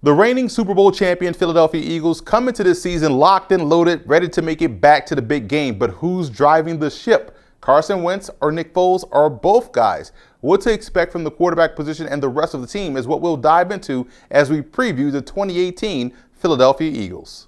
The reigning Super Bowl champion Philadelphia Eagles come into this season locked and loaded, ready to make it back to the big game. But who's driving the ship? Carson Wentz or Nick Foles, or both guys? What to expect from the quarterback position and the rest of the team is what we'll dive into as we preview the 2018 Philadelphia Eagles.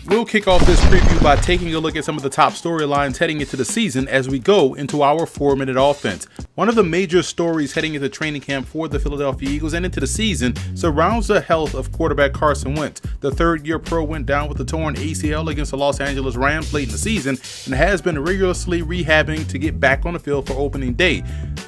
We'll kick off this preview by taking a look at some of the top storylines heading into the season as we go into our 4-minute offense. One of the major stories heading into training camp for the Philadelphia Eagles and into the season surrounds the health of quarterback Carson Wentz. The third-year pro went down with a torn ACL against the Los Angeles Rams late in the season and has been rigorously rehabbing to get back on the field for opening day.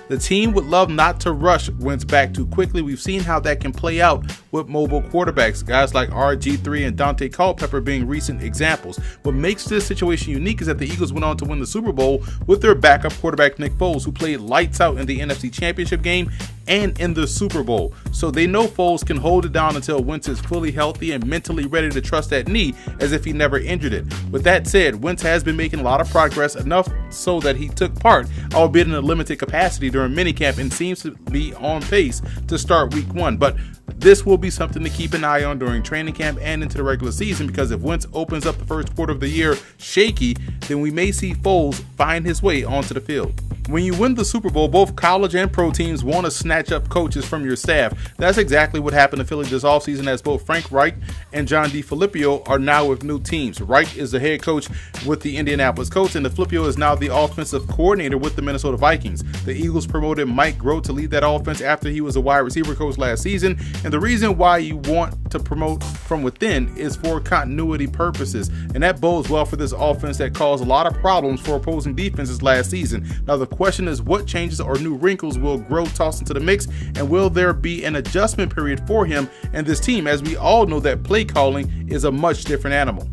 The team would love not to rush Wentz back too quickly. We've seen how that can play out with mobile quarterbacks, guys like RG3 and Dante Culpepper being recent examples. What makes this situation unique is that the Eagles went on to win the Super Bowl with their backup quarterback Nick Foles, who played lights out in the NFC Championship game and in the Super Bowl. So they know Foles can hold it down until Wentz is fully healthy and mentally ready to trust that knee as if he never injured it. With that said, Wentz has been making a lot of progress, enough so that he took part, albeit in a limited capacity, during minicamp and seems to be on pace to start week 1. But this will be something to keep an eye on during training camp and into the regular season, because if Wentz opens up the first quarter of the year shaky, then we may see Foles find his way onto the field. When you win the Super Bowl, both college and pro teams want to snatch up coaches from your staff. That's exactly what happened to Philly this offseason, as both Frank Reich and John DeFilippo are now with new teams. Reich is the head coach with the Indianapolis Colts, and DeFilippo is now the offensive coordinator with the Minnesota Vikings. The Eagles promoted Mike Groh to lead that offense after he was a wide receiver coach last season, and the reason why you want to promote from within is for continuity purposes, and that bodes well for this offense that caused a lot of problems for opposing defenses last season. Now the question is, what changes or new wrinkles will Groh toss into the mix, and will there be an adjustment period for him and this team, as we all know that play calling is a much different animal.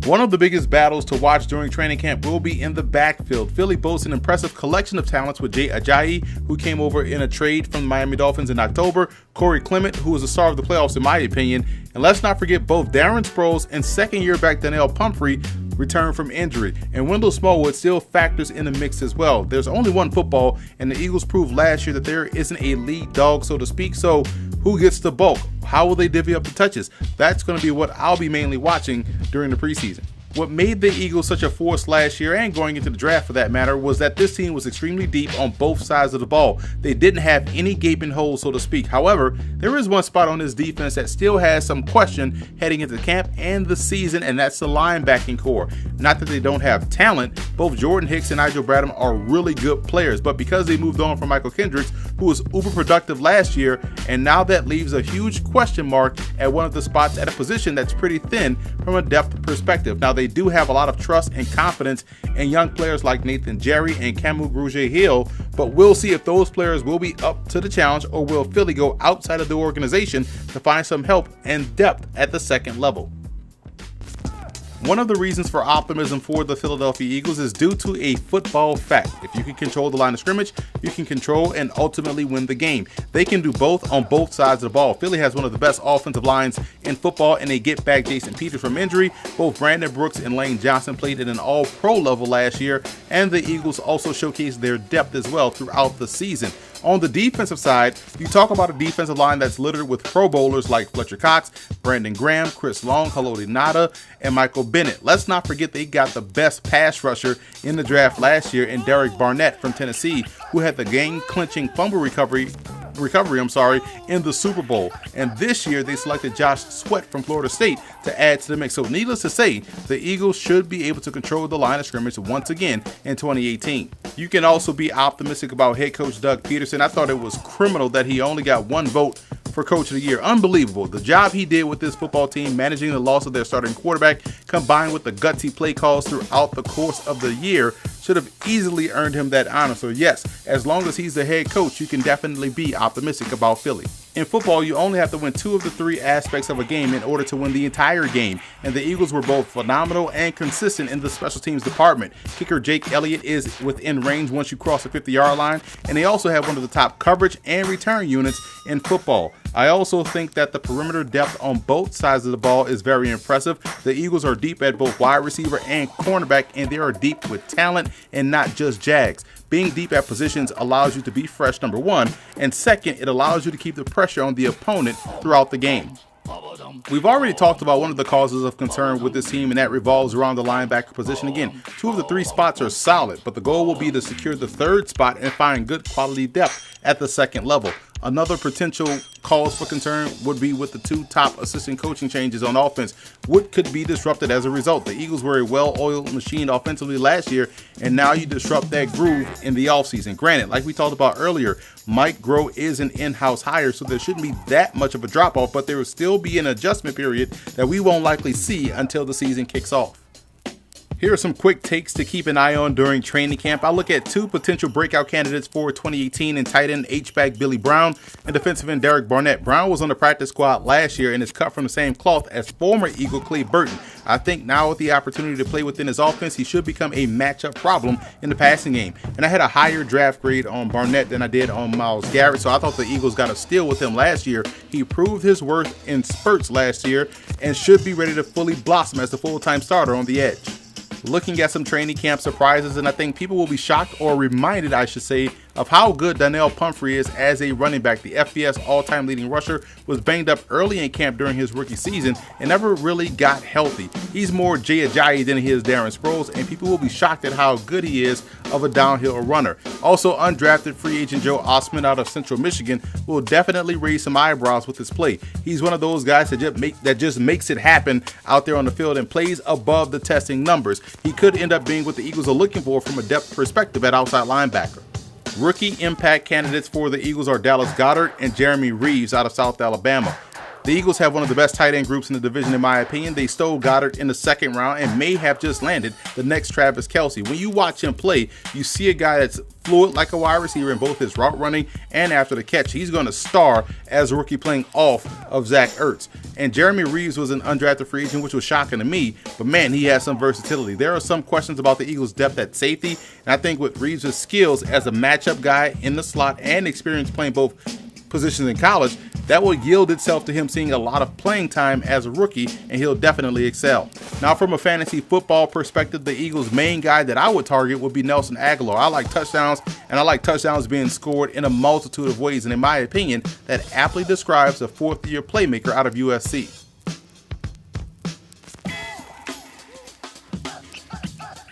One of the biggest battles to watch during training camp will be in the backfield. Philly boasts an impressive collection of talents with Jay Ajayi, who came over in a trade from the Miami Dolphins in October, Corey Clement, who was the star of the playoffs in my opinion, and let's not forget both Darren Sproles and second-year back Donnell Pumphrey returned from injury, and Wendell Smallwood still factors in the mix as well. There's only one football, and the Eagles proved last year that there isn't a lead dog, so to speak, so who gets the bulk? How will they divvy up the touches? That's going to be what I'll be mainly watching during the preseason. What made the Eagles such a force last year, and going into the draft for that matter, was that this team was extremely deep on both sides of the ball. They didn't have any gaping holes, so to speak. However, there is one spot on this defense that still has some question heading into camp and the season, and that's the linebacking core. Not that they don't have talent. Both Jordan Hicks and Nigel Bradham are really good players, but because they moved on from Michael Kendricks, who was uber productive last year, and now that leaves a huge question mark at one of the spots at a position that's pretty thin from a depth perspective. Now, they do have a lot of trust and confidence in young players like Nathan Jerry and Camu Grugier-Hill, but we'll see if those players will be up to the challenge, or will Philly go outside of the organization to find some help and depth at the second level. One of the reasons for optimism for the Philadelphia Eagles is due to a football fact. If you can control the line of scrimmage, you can control and ultimately win the game. They can do both on both sides of the ball. Philly has one of the best offensive lines in football, and they get back Jason Peters from injury. Both Brandon Brooks and Lane Johnson played at an all-pro level last year, and the Eagles also showcased their depth as well throughout the season. On the defensive side, you talk about a defensive line that's littered with Pro Bowlers like Fletcher Cox, Brandon Graham, Chris Long, Haloti Ngata, and Michael Bennett. Let's not forget they got the best pass rusher in the draft last year in Derek Barnett from Tennessee, who had the game-clinching fumble recovery in the Super Bowl. And this year they selected Josh Sweat from Florida State to add to the mix. So needless to say, the Eagles should be able to control the line of scrimmage once again in 2018. You can also be optimistic about head coach Doug Peterson. I thought it was criminal that he only got one vote for Coach of the Year. Unbelievable. The job he did with this football team, managing the loss of their starting quarterback, combined with the gutsy play calls throughout the course of the year, should have easily earned him that honor. So yes, as long as he's the head coach, you can definitely be optimistic about Philly. In football, you only have to win 2 of the 3 aspects of a game in order to win the entire game, and the Eagles were both phenomenal and consistent in the special teams department. Kicker Jake Elliott is within range once you cross the 50-yard line, and they also have one of the top coverage and return units in football. I also think that the perimeter depth on both sides of the ball is very impressive. The Eagles are deep at both wide receiver and cornerback, and they are deep with talent and not just Jags. Being deep at positions allows you to be fresh, number one, and second, it allows you to keep the pressure on the opponent throughout the game. We've already talked about one of the causes of concern with this team, and that revolves around the linebacker position. Again, 2 of the 3 spots are solid, but the goal will be to secure the 3rd spot and find good quality depth at the 2nd level. Another potential cause for concern would be with the 2 top assistant coaching changes on offense. What could be disrupted as a result? The Eagles were a well-oiled machine offensively last year, and now you disrupt that groove in the offseason. Granted, like we talked about earlier, Mike Groh is an in-house hire, so there shouldn't be that much of a drop-off, but there will still be an adjustment period that we won't likely see until the season kicks off. Here are some quick takes to keep an eye on during training camp. I look at 2 potential breakout candidates for 2018 in tight end H-back Billy Brown and defensive end Derek Barnett. Brown was on the practice squad last year and is cut from the same cloth as former Eagle Clay Burton. I think now with the opportunity to play within his offense, he should become a matchup problem in the passing game. And I had a higher draft grade on Barnett than I did on Myles Garrett, so I thought the Eagles got a steal with him last year. He proved his worth in spurts last year and should be ready to fully blossom as the full-time starter on the edge. Looking at some training camp surprises, and I think people will be shocked, or reminded I should say, of how good Donnell Pumphrey is as a running back. The FBS all-time leading rusher was banged up early in camp during his rookie season and never really got healthy. He's more Jay Ajayi than he is Darren Sproles, and people will be shocked at how good he is of a downhill runner. Also, undrafted free agent Joe Osman out of Central Michigan will definitely raise some eyebrows with his play. He's one of those guys that just makes it happen out there on the field and plays above the testing numbers. He could end up being what the Eagles are looking for from a depth perspective at outside linebacker. Rookie impact candidates for the Eagles are Dallas Goedert and Jeremy Reeves out of South Alabama. The Eagles have one of the best tight end groups in the division, in my opinion. They stole Goddard in the 2nd round and may have just landed the next Travis Kelce. When you watch him play, you see a guy that's fluid like a wide receiver in both his route running and after the catch. He's going to star as a rookie playing off of Zach Ertz. And Jeremy Reeves was an undrafted free agent, which was shocking to me, but man, he has some versatility. There are some questions about the Eagles' depth at safety, and I think with Reeves' skills as a matchup guy in the slot and experience playing both positions in college, that will yield itself to him seeing a lot of playing time as a rookie, and he'll definitely excel. Now, from a fantasy football perspective, the Eagles' main guy that I would target would be Nelson Agholor. I like touchdowns, and I like touchdowns being scored in a multitude of ways, and in my opinion, that aptly describes a 4th-year playmaker out of USC.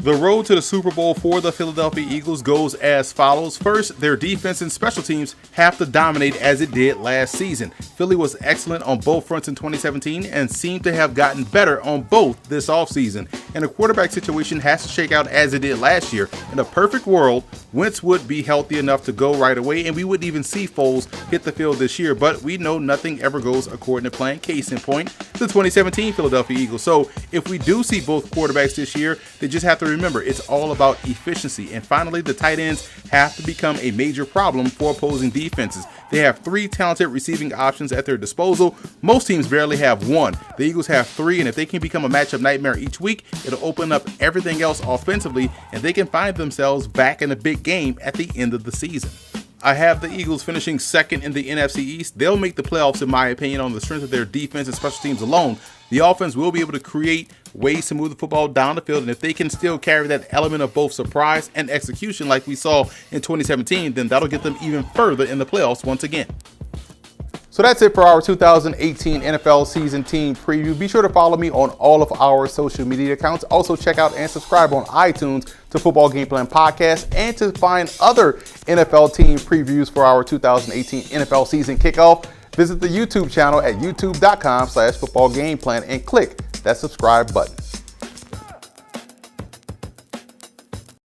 The road to the Super Bowl for the Philadelphia Eagles goes as follows. First, their defense and special teams have to dominate as it did last season. Philly was excellent on both fronts in 2017 and seemed to have gotten better on both this offseason. And the quarterback situation has to shake out as it did last year. In a perfect world, Wentz would be healthy enough to go right away, and we wouldn't even see Foles hit the field this year. But we know nothing ever goes according to plan. Case in point, the 2017 Philadelphia Eagles. So if we do see both quarterbacks this year, they just have to remember it's all about efficiency. And finally, the tight ends have to become a major problem for opposing defenses. They have 3 talented receiving options at their disposal. Most teams barely have 1. The Eagles have 3, and if they can become a matchup nightmare each week, it'll open up everything else offensively, and they can find themselves back in a big game at the end of the season. I have the Eagles finishing 2nd in the NFC East. They'll make the playoffs, in my opinion, on the strength of their defense and special teams alone. The offense will be able to create ways to move the football down the field, and if they can still carry that element of both surprise and execution like we saw in 2017, then that'll get them even further in the playoffs once again. So that's it for our 2018 NFL season team preview. Be sure to follow me on all of our social media accounts. Also check out and subscribe on iTunes to Football Gameplan Podcast, and to find other NFL team previews for our 2018 NFL season kickoff, visit the YouTube channel at youtube.com/footballgameplan and click that subscribe button.